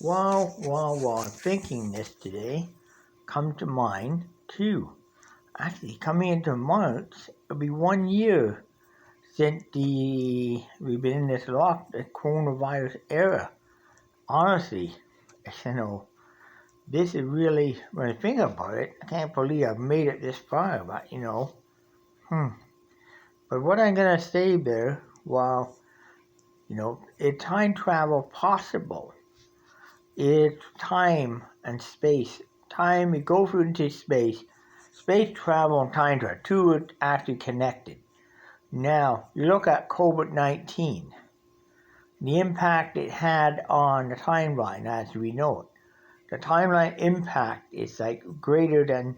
While thinking this today, come to mind too. Actually, coming into March, it'll be 1 year since we've been in this the coronavirus era. Honestly, you know, this is really, when I think about it, I can't believe I've made it this far, but But what I'm gonna say there, is time travel possible? Is time and space. Time, we go through into space. Space travel and time travel, two are actually connected. Now, you look at COVID-19, the impact it had on the timeline as we know it. The timeline impact is like greater than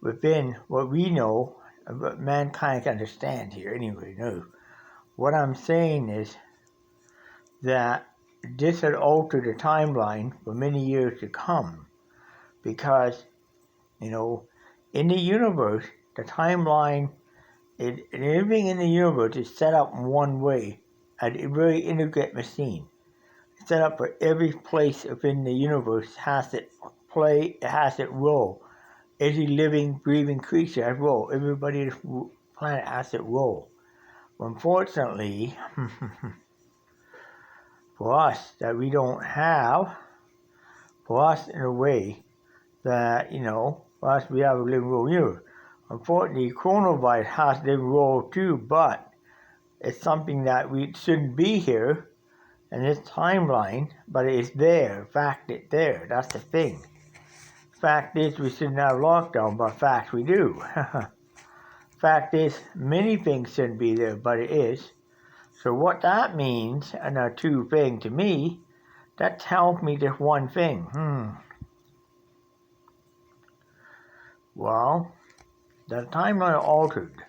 within what we know, what mankind can understand here anyway. No. What I'm saying is that this had altered the timeline for many years to come because, in the universe, the timeline, everything in the universe is set up in one way, a very intricate machine. It's set up for every place within the universe has its play, it has its role. Every living, breathing creature has a role. Everybody on this planet has its role. Unfortunately, for us, that we don't have, for us in a way that, for us we have a living role here. Unfortunately, coronavirus has their role too, but it's something that we shouldn't be here in this timeline, but it's there. In fact, it's there. That's the thing. Fact is, we shouldn't have lockdown, but fact we do. Fact is, many things shouldn't be there, but it is. So what that means, and a two thing to me, that tells me just one thing. Well, the timeline altered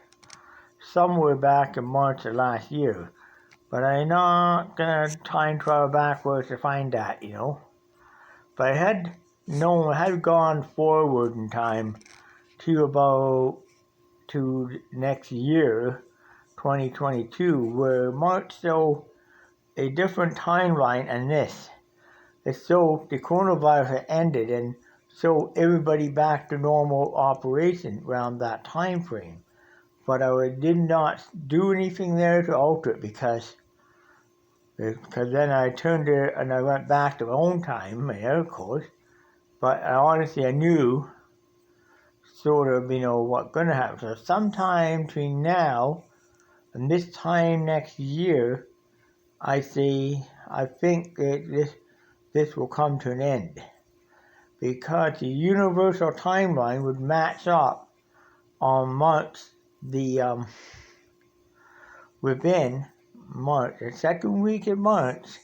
somewhere back in March of last year, but I'm not gonna time travel backwards to find that, If I had known, I had gone forward in time to next year, 2022, where March showed a different timeline than this. It showed the coronavirus had ended and showed everybody back to normal operation around that time frame. But I did not do anything there to alter it because then I turned it and I went back to my own time, of course. But honestly, I knew sort of, what's going to happen. So sometime between now and this time next year, I think that this will come to an end. Because the universal timeline would match up on March, within March, the second week of March,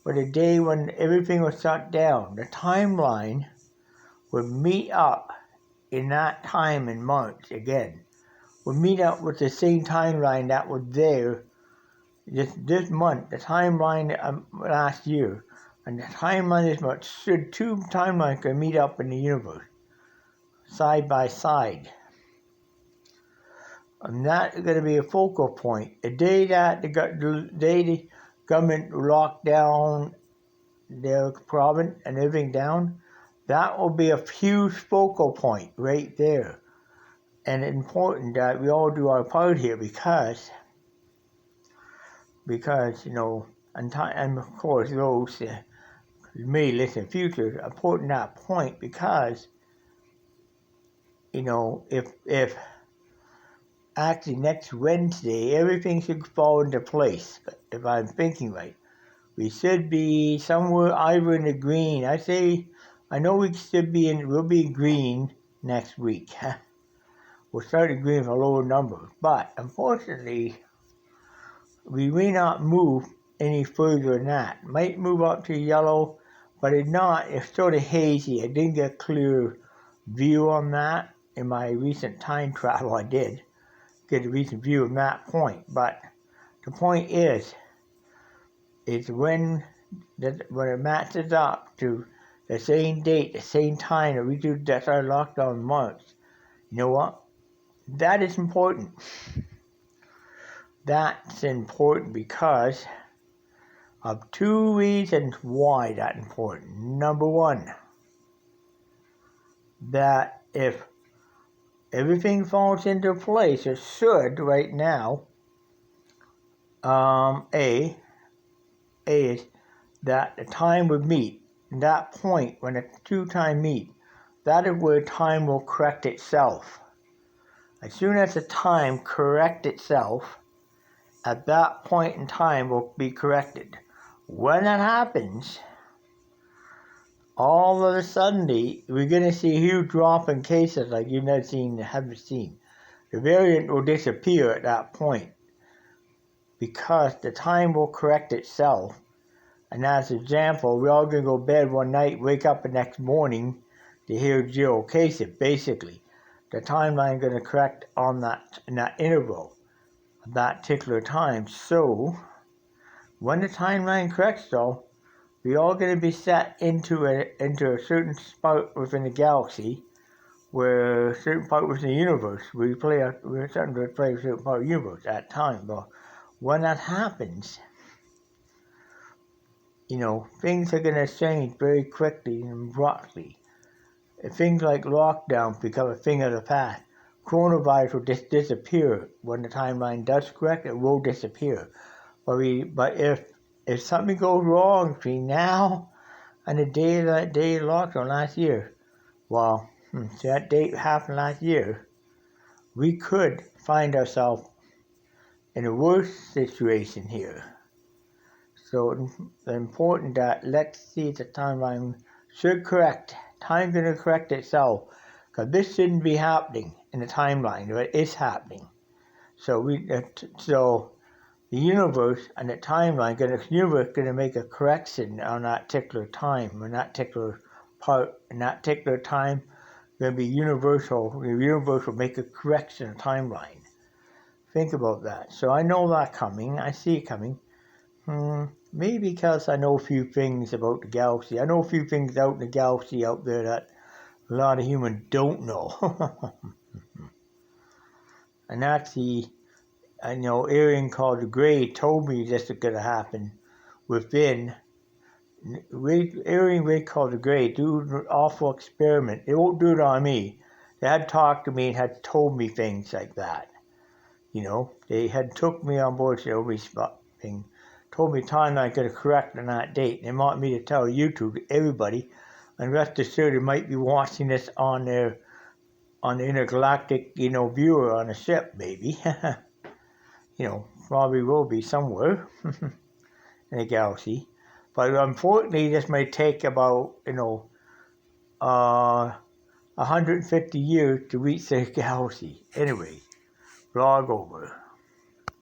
for the day when everything was shut down. The timeline would meet up in that time in March again. Would meet up with the same timeline that was there this month, the timeline last year, and the timeline this month. Should two timelines can meet up in the universe, side by side. And that's going to be a focal point. The day that the government locked down their province and everything down, that will be a huge focal point right there. And it's important that we all do our part here because and of course those who may listen in the future, important that point because, if actually next Wednesday, everything should fall into place, if I'm thinking right. We should be somewhere either in the green. I know we'll be green next week. We'll start in green with a lower number. But unfortunately, we may not move any further than that. Might move up to yellow, but it's sort of hazy. I didn't get a clear view on that in my recent time travel. I did get a recent view of that point. But the point is when it matches up to the same date, the same time that we do that's our lockdown in March, you know what? That is important. That's important because of 2 reasons why that's important. Number one, that if everything falls into place, it should right now, A is that the time would meet. That point when the two time meet, that is where time will correct itself. As soon as the time corrects itself, at that point in time will be corrected. When that happens, all of a sudden we're going to see a huge drop in cases like you've never seen, haven't seen. The variant will disappear at that point because the time will correct itself. And as an example, we're all going to go to bed one night, wake up the next morning to hear 0 cases, basically. The timeline is going to correct on in that interval of that particular time. So, when the timeline corrects though, we're all going to be set into a certain spot within the galaxy, where a certain part within the universe, we're starting to play a certain part of the universe at that time. But when that happens, things are going to change very quickly and abruptly. Things like lockdown become a thing of the past. Coronavirus will disappear. When the timeline does correct, it will disappear. But if something goes wrong between now and the day of lockdown last year, well, that date happened last year, we could find ourselves in a worse situation here. So it's important that let's see the timeline should correct. Time's going to correct itself, because this shouldn't be happening in the timeline, but it is happening. So the universe and the timeline, the universe going to make a correction on that particular time, on that particular part, in that particular time, going to be universal. The universe will make a correction of timeline. Think about that. So I know that coming. I see it coming. Maybe because I know a few things about the galaxy. I know a few things out in the galaxy out there that a lot of humans don't know. And actually, I know Arian called the Grey told me this is going to happen within. Arian Grey called the Grey do an awful experiment. They won't do it on me. They had talked to me and had told me things like that. They had took me on board to every thing. Told me timeline going to correct on that date. They want me to tell YouTube, everybody, and rest assured they might be watching this on the intergalactic, viewer on a ship, maybe. Probably will be somewhere in the galaxy. But unfortunately, this may take about, 150 years to reach the galaxy. Anyway, vlog over.